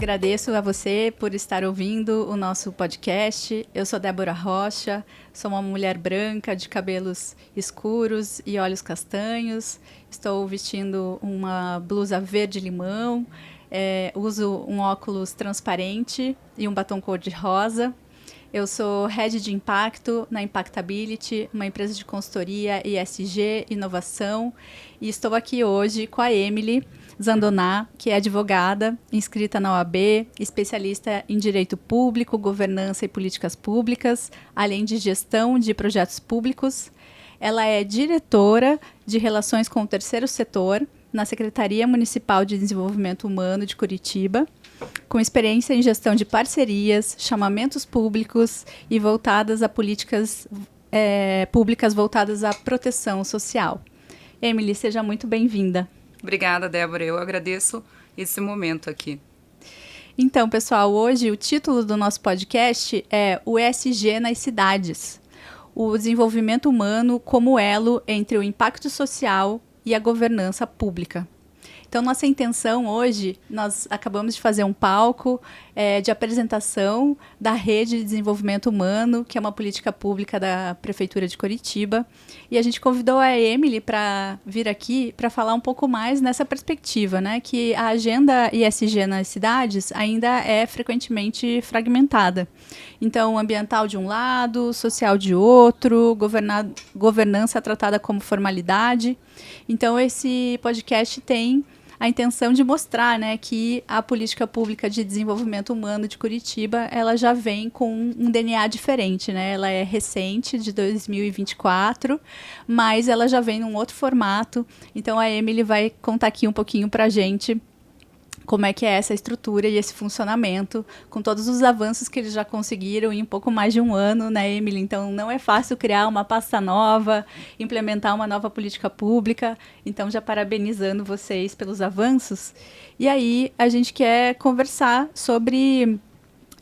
agradeço a você por estar ouvindo o nosso podcast. Eu sou Débora Rocha, sou uma mulher branca de cabelos escuros e olhos castanhos. Estou vestindo uma blusa verde-limão, uso um óculos transparente e um batom cor-de-rosa. Eu sou Head de Impacto na Impactability, uma empresa de consultoria ESG, inovação, e estou aqui hoje com a Emily Zandoná, que é advogada, inscrita na OAB, especialista em direito público, governança e políticas públicas, além de gestão de projetos públicos. Ela é diretora de Relações com o Terceiro Setor na Secretaria Municipal de Desenvolvimento Humano de Curitiba, com experiência em gestão de parcerias, chamamentos públicos e voltadas a políticas públicas voltadas à proteção social. Emily, seja muito bem-vinda. Obrigada, Débora. Eu agradeço esse momento aqui. Então, pessoal, hoje o título do nosso podcast é o ESG nas cidades. O desenvolvimento humano como elo entre o impacto social e a governança pública. Então, nossa intenção hoje, nós acabamos de fazer um palco de apresentação da Rede de Desenvolvimento Humano, que é uma política pública da Prefeitura de Curitiba. E a gente convidou a Emily para vir aqui para falar um pouco mais nessa perspectiva, né? Que a agenda ESG nas cidades ainda é frequentemente fragmentada. Então, ambiental de um lado, social de outro, governança tratada como formalidade. Então, esse podcast tem a intenção de mostrar, né, que a política pública de desenvolvimento humano de Curitiba, ela já vem com um DNA diferente, né? Ela é recente, de 2024, mas ela já vem num outro formato. Então, a Emily vai contar aqui um pouquinho para a gente como é que é essa estrutura e esse funcionamento, com todos os avanços que eles já conseguiram em um pouco mais de um ano, né, Emily? Então, não é fácil criar uma pasta nova, implementar uma nova política pública. Então, já parabenizando vocês pelos avanços. E aí, a gente quer conversar sobre...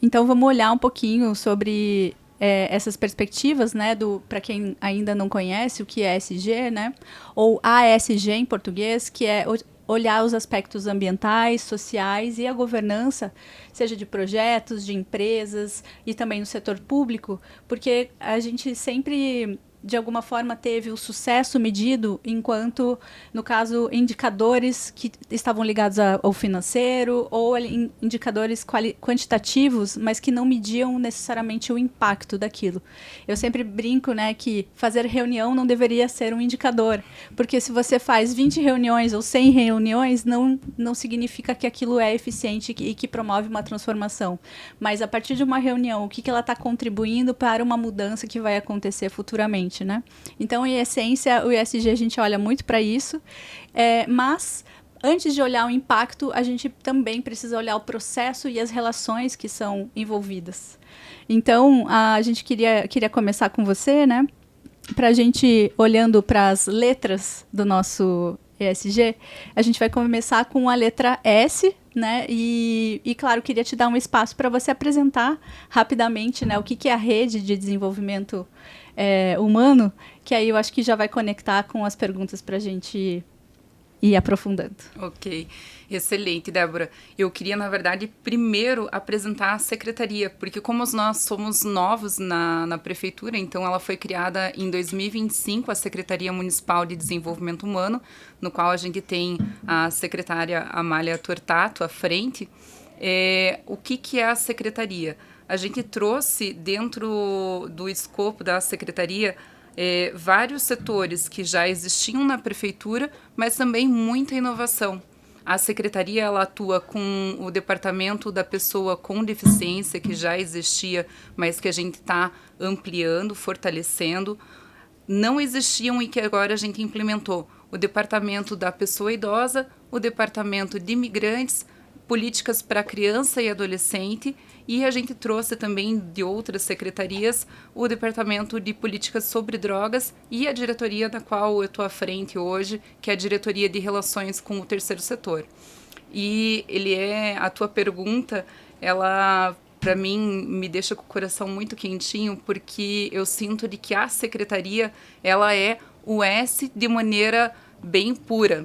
Então, vamos olhar um pouquinho sobre essas perspectivas, né, para quem ainda não conhece o que é ESG, né, ou ASG em português, que é olhar os aspectos ambientais, sociais e a governança, seja de projetos, de empresas e também no setor público, porque a gente sempre, de alguma forma, teve o sucesso medido enquanto, no caso, indicadores que estavam ligados ao financeiro ou indicadores quantitativos, mas que não mediam necessariamente o impacto daquilo. Eu sempre brinco, né, que fazer reunião não deveria ser um indicador, porque se você faz 20 reuniões ou 100 reuniões, não significa que aquilo é eficiente e que promove uma transformação. Mas, a partir de uma reunião, o que ela está contribuindo para uma mudança que vai acontecer futuramente? Né? Então, em essência, o ESG a gente olha muito para isso, mas antes de olhar o impacto, a gente também precisa olhar o processo e as relações que são envolvidas. Então, a gente queria começar com você, né? Para a gente, olhando para as letras do nosso ESG, a gente vai começar com a letra S, né? E claro, queria te dar um espaço para você apresentar rapidamente, né, o que é a Rede de Desenvolvimento Humano, que aí eu acho que já vai conectar com as perguntas para a gente ir aprofundando. Ok, excelente, Débora. Eu queria, na verdade, primeiro apresentar a secretaria, porque como nós somos novos na prefeitura, então ela foi criada em 2025, a Secretaria Municipal de Desenvolvimento Humano, no qual a gente tem a secretária Amália Tortato à frente. O que é a secretaria? A gente trouxe dentro do escopo da secretaria vários setores que já existiam na prefeitura, mas também muita inovação. A secretaria ela atua com o departamento da pessoa com deficiência, que já existia, mas que a gente está ampliando, fortalecendo. Não existiam e que agora a gente implementou o departamento da pessoa idosa, o departamento de imigrantes, políticas para criança e adolescente, e a gente trouxe também de outras secretarias o departamento de políticas sobre drogas e a diretoria da qual eu estou à frente hoje, que é a diretoria de relações com o terceiro setor. E a tua pergunta, ela para mim me deixa com o coração muito quentinho, porque eu sinto de que a secretaria ela é o S de maneira bem pura.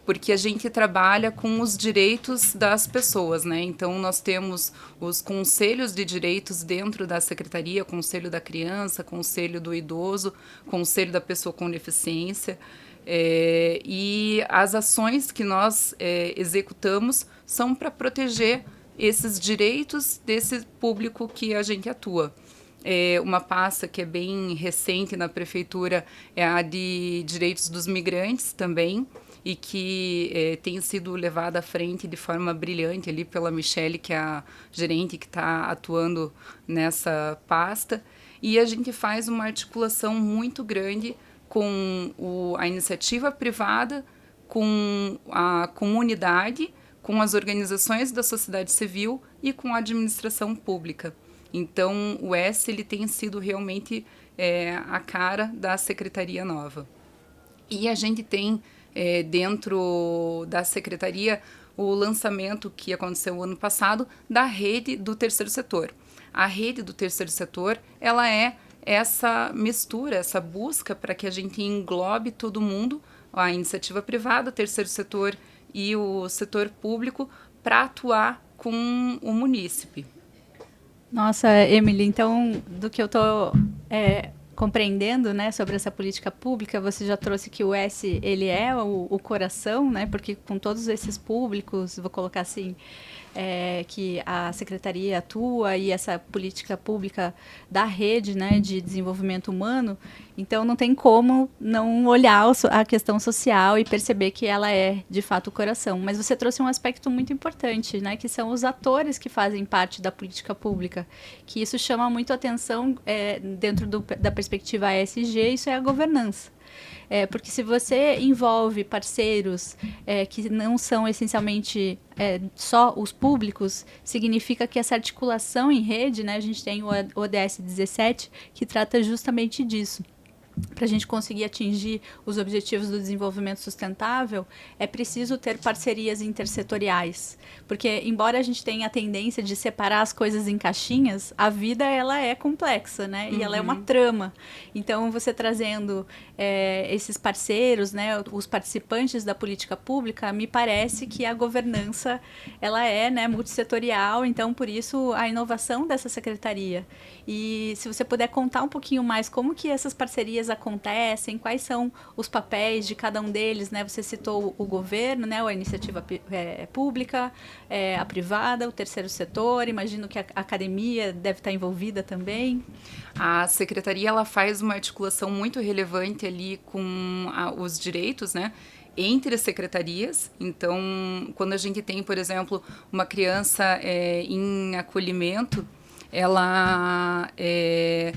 porque a gente trabalha com os direitos das pessoas, né? Então, nós temos os conselhos de direitos dentro da Secretaria, Conselho da Criança, Conselho do Idoso, Conselho da Pessoa com Deficiência, e as ações que nós executamos são para proteger esses direitos desse público que a gente atua. Uma pasta que é bem recente na prefeitura é a de direitos dos migrantes também, e que tem sido levada à frente de forma brilhante ali pela Michele, que é a gerente que está atuando nessa pasta. E a gente faz uma articulação muito grande com a iniciativa privada, com a comunidade, com as organizações da sociedade civil e com a administração pública. Então, o S ele tem sido realmente a cara da Secretaria Nova. E a gente tem, dentro da Secretaria, o lançamento que aconteceu ano passado da rede do terceiro setor. A rede do terceiro setor, ela é essa mistura, essa busca para que a gente englobe todo mundo, a iniciativa privada, o terceiro setor e o setor público, para atuar com o munícipe. Nossa, Emily, então, do que eu estou compreendendo, né, sobre essa política pública, você já trouxe que o S, ele é o coração, né, porque com todos esses públicos, vou colocar assim, que a Secretaria atua e essa política pública da rede, né, de desenvolvimento humano, então não tem como não olhar a questão social e perceber que ela é, de fato, o coração. Mas você trouxe um aspecto muito importante, né, que são os atores que fazem parte da política pública, que isso chama muito atenção dentro da perspectiva ESG, isso é a governança. Porque se você envolve parceiros que não são essencialmente só os públicos, significa que essa articulação em rede, né, a gente tem o ODS 17, que trata justamente disso. Para a gente conseguir atingir os objetivos do desenvolvimento sustentável, é preciso ter parcerias intersetoriais. Porque, embora a gente tenha a tendência de separar as coisas em caixinhas, a vida ela é complexa, né? E ela é uma trama. Então, você trazendo esses parceiros, né, os participantes da política pública, me parece que a governança ela é, né, multissetorial. Então, por isso, a inovação dessa secretaria. E se você puder contar um pouquinho mais como que essas parcerias acontecem, quais são os papéis de cada um deles, né? Você citou o governo, né? A iniciativa pública, a privada, o terceiro setor, imagino que a academia deve estar envolvida também. A secretaria ela faz uma articulação muito relevante ali com os direitos, né? Entre as secretarias. Então, quando a gente tem, por exemplo, uma criança em acolhimento, ela é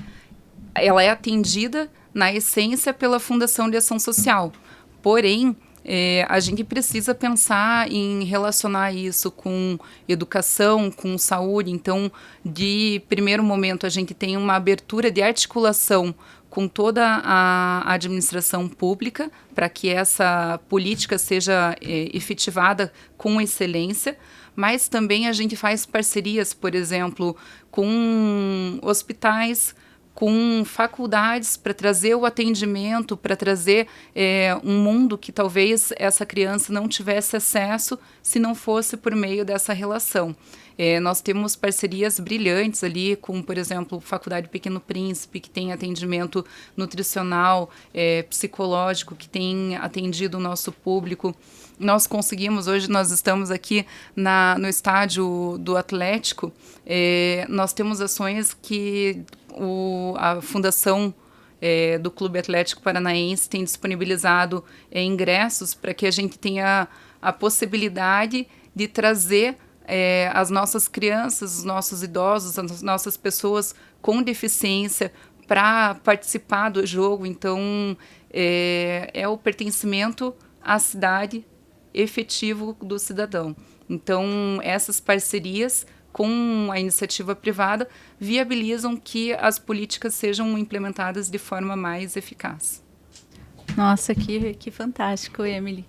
atendida, na essência, pela Fundação de Ação Social. Porém, a gente precisa pensar em relacionar isso com educação, com saúde. Então, de primeiro momento, a gente tem uma abertura de articulação com toda a administração pública para que essa política seja efetivada com excelência, mas também a gente faz parcerias, por exemplo, com hospitais, com faculdades para trazer o atendimento, para trazer um mundo que talvez essa criança não tivesse acesso se não fosse por meio dessa relação. Nós temos parcerias brilhantes ali com, por exemplo, Faculdade Pequeno Príncipe, que tem atendimento nutricional, psicológico, que tem atendido o nosso público. Nós conseguimos, hoje nós estamos aqui no estádio do Atlético, nós temos ações que a Fundação do Clube Atlético Paranaense tem disponibilizado ingressos para que a gente tenha a possibilidade de trazer as nossas crianças, os nossos idosos, as nossas pessoas com deficiência para participar do jogo. Então, é o pertencimento à cidade efetivo do cidadão. Então, essas parcerias com a iniciativa privada viabilizam que as políticas sejam implementadas de forma mais eficaz. Nossa, que fantástico, Emily.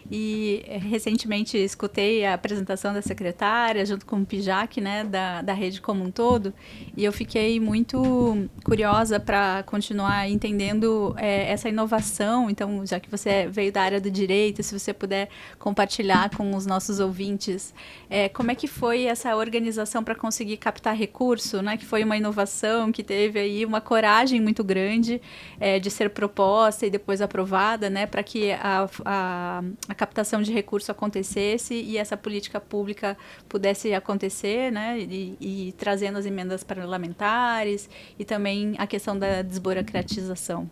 E recentemente escutei a apresentação da secretária junto com o Pijac, né, da rede como um todo, e eu fiquei muito curiosa para continuar entendendo essa inovação. Então, já que você veio da área do direito, se você puder compartilhar com os nossos ouvintes como é que foi essa organização para conseguir captar recurso, né, que foi uma inovação que teve aí uma coragem muito grande de ser proposta e depois aprovada, né, para que a captação de recurso acontecesse e essa política pública pudesse acontecer, né, e trazendo as emendas parlamentares e também a questão da desburocratização.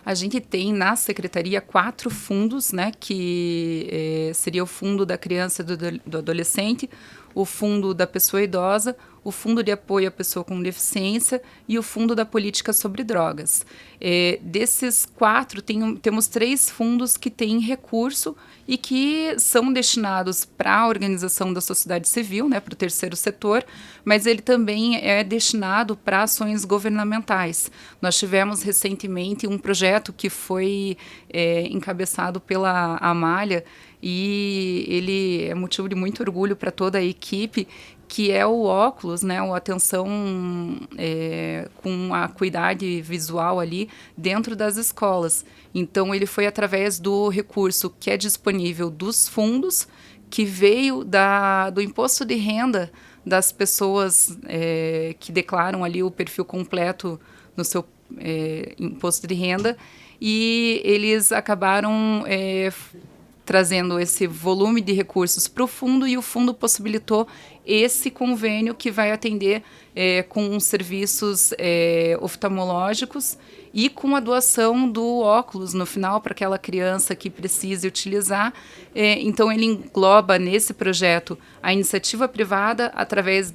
A gente tem na secretaria 4 fundos, né, que seria o fundo da criança e do adolescente, o fundo da pessoa idosa, o fundo de apoio à pessoa com deficiência e o fundo da política sobre drogas. Desses 4, temos 3 fundos que têm recurso e que são destinados para a organização da sociedade civil, né, para o terceiro setor, mas ele também é destinado para ações governamentais. Nós tivemos recentemente um projeto que foi encabeçado pela Amália, e ele é motivo de muito orgulho para toda a equipe, que é o óculos, né, o atenção com a acuidade visual ali dentro das escolas. Então, ele foi através do recurso que é disponível dos fundos, que veio do imposto de renda das pessoas que declaram ali o perfil completo no seu imposto de renda, e eles acabaram trazendo esse volume de recursos para o fundo, e o fundo possibilitou esse convênio que vai atender com serviços oftalmológicos e com a doação do óculos no final para aquela criança que precise utilizar. Então, ele engloba nesse projeto a iniciativa privada através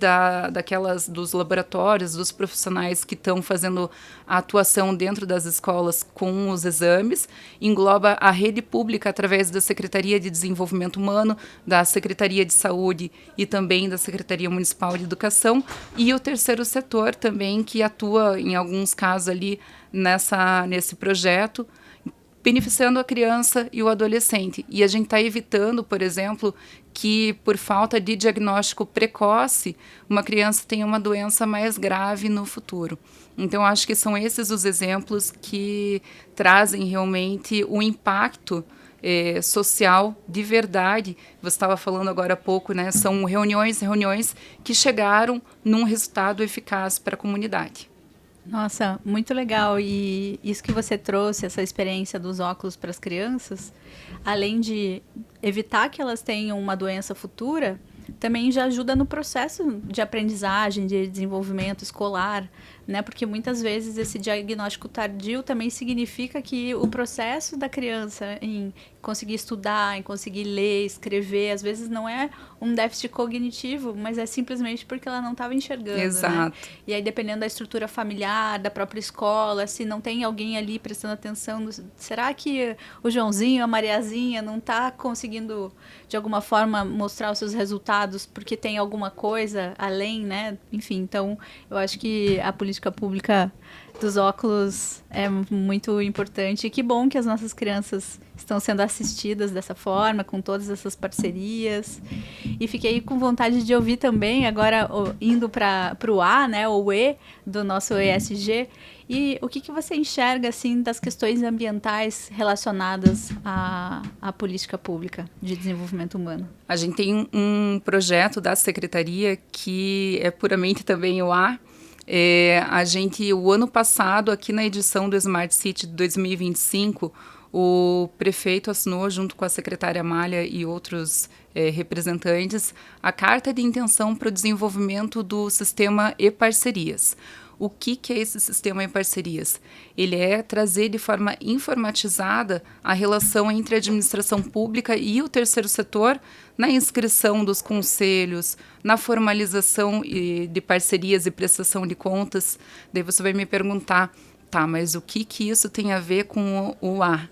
dos laboratórios, dos profissionais que estão fazendo a atuação dentro das escolas com os exames, engloba a rede pública através da Secretaria de Desenvolvimento Humano, da Secretaria de Saúde e também da Secretaria Municipal de Educação, e o terceiro setor também, que atua em alguns casos ali nesse projeto, beneficiando a criança e o adolescente. E a gente está evitando, por exemplo, que por falta de diagnóstico precoce, uma criança tenha uma doença mais grave no futuro. Então, acho que são esses os exemplos que trazem realmente o impacto social de verdade. Você estava falando agora há pouco, né? São reuniões que chegaram num resultado eficaz para a comunidade. Nossa, muito legal. E isso que você trouxe, essa experiência dos óculos para as crianças, além de evitar que elas tenham uma doença futura, também já ajuda no processo de aprendizagem, de desenvolvimento escolar, né? Porque muitas vezes esse diagnóstico tardio também significa que o processo da criança em conseguir estudar, em conseguir ler, escrever, às vezes não é um déficit cognitivo, mas é simplesmente porque ela não estava enxergando. Exato. Né? E aí, dependendo da estrutura familiar, da própria escola, se não tem alguém ali prestando atenção, será que o Joãozinho, a Mariazinha não está conseguindo, de alguma forma, mostrar os seus resultados porque tem alguma coisa além, né? Enfim, então, eu acho que a política pública dos óculos é muito importante. E que bom que as nossas crianças estão sendo assistidas dessa forma, com todas essas parcerias. E fiquei com vontade de ouvir também, agora indo para o A, né, ou E, do nosso ESG, e o que você enxerga assim, das questões ambientais relacionadas à política pública de desenvolvimento humano? A gente tem um projeto da Secretaria que é puramente também o A. O ano passado, aqui na edição do Smart City de 2025, o prefeito assinou, junto com a secretária Amália e outros representantes, a Carta de Intenção para o Desenvolvimento do Sistema e-Parcerias. O que é esse sistema em parcerias? Ele é trazer de forma informatizada a relação entre a administração pública e o terceiro setor na inscrição dos conselhos, na formalização de parcerias e prestação de contas. Daí você vai me perguntar, tá, mas o que isso tem a ver com o A?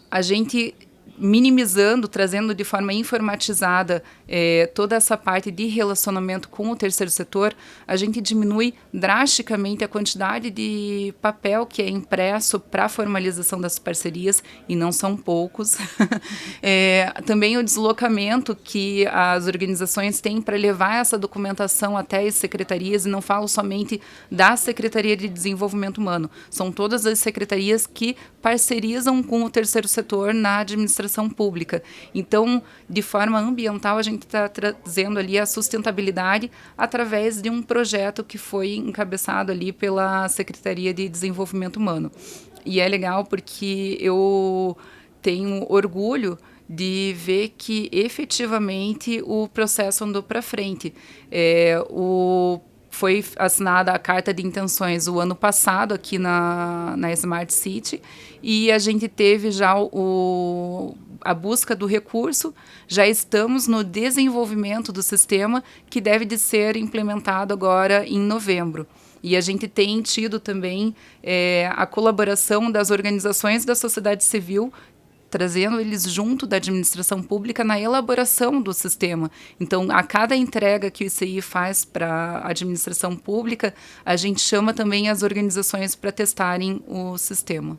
A gente minimizando, trazendo de forma informatizada toda essa parte de relacionamento com o terceiro setor, a gente diminui drasticamente a quantidade de papel que é impresso para a formalização das parcerias, e não são poucos. Também o deslocamento que as organizações têm para levar essa documentação até as secretarias, e não falo somente da Secretaria de Desenvolvimento Humano, são todas as secretarias que parcerizam com o terceiro setor na administração pública. Então, de forma ambiental, a gente está trazendo ali a sustentabilidade através de um projeto que foi encabeçado ali pela Secretaria de Desenvolvimento Humano. E é legal porque eu tenho orgulho de ver que efetivamente o processo andou para frente. Foi assinada a carta de intenções o ano passado aqui na Smart City, e a gente teve já a busca do recurso, já estamos no desenvolvimento do sistema, que deve de ser implementado agora em novembro. E a gente tem tido também a colaboração das organizações da sociedade civil, trazendo eles junto da administração pública na elaboração do sistema. Então, a cada entrega que o ICI faz para a administração pública, a gente chama também as organizações para testarem o sistema.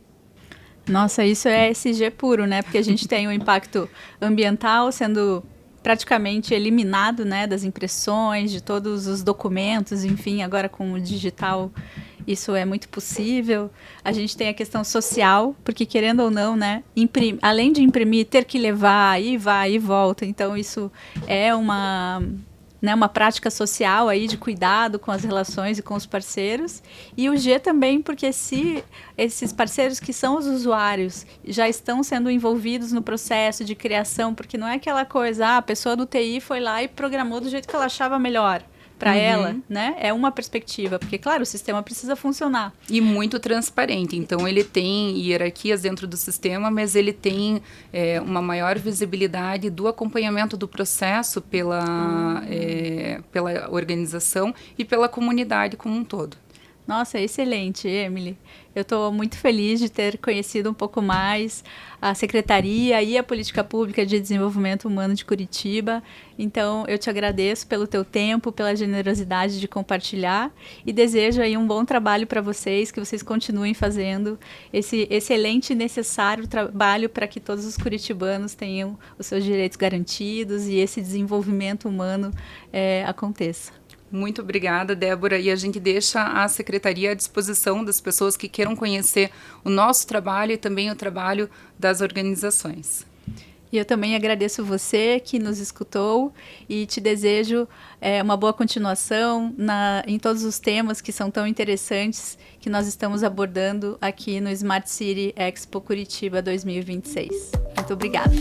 Nossa, isso é ESG puro, né? Porque a gente tem o impacto ambiental sendo praticamente eliminado, né, das impressões, de todos os documentos, enfim, agora com o digital isso é muito possível. A gente tem a questão social, porque querendo ou não, né, além de imprimir, ter que levar, e vai e volta, então isso é uma prática social aí de cuidado com as relações e com os parceiros. E o G também, porque se esses parceiros que são os usuários já estão sendo envolvidos no processo de criação, porque não é aquela coisa, a pessoa do TI foi lá e programou do jeito que ela achava melhor para ela, né? É uma perspectiva, porque, claro, o sistema precisa funcionar. E muito transparente. Então, ele tem hierarquias dentro do sistema, mas ele tem uma maior visibilidade do acompanhamento do processo pela organização e pela comunidade como um todo. Nossa, excelente, Emily. Eu estou muito feliz de ter conhecido um pouco mais a Secretaria e a Política Pública de Desenvolvimento Humano de Curitiba. Então, eu te agradeço pelo teu tempo, pela generosidade de compartilhar, e desejo aí um bom trabalho para vocês, que vocês continuem fazendo esse excelente e necessário trabalho para que todos os curitibanos tenham os seus direitos garantidos e esse desenvolvimento humano aconteça. Muito obrigada, Débora. E a gente deixa a Secretaria à disposição das pessoas que queiram conhecer o nosso trabalho e também o trabalho das organizações. E eu também agradeço você que nos escutou e te desejo uma boa continuação em todos os temas que são tão interessantes que nós estamos abordando aqui no Smart City Expo Curitiba 2026. Muito obrigada.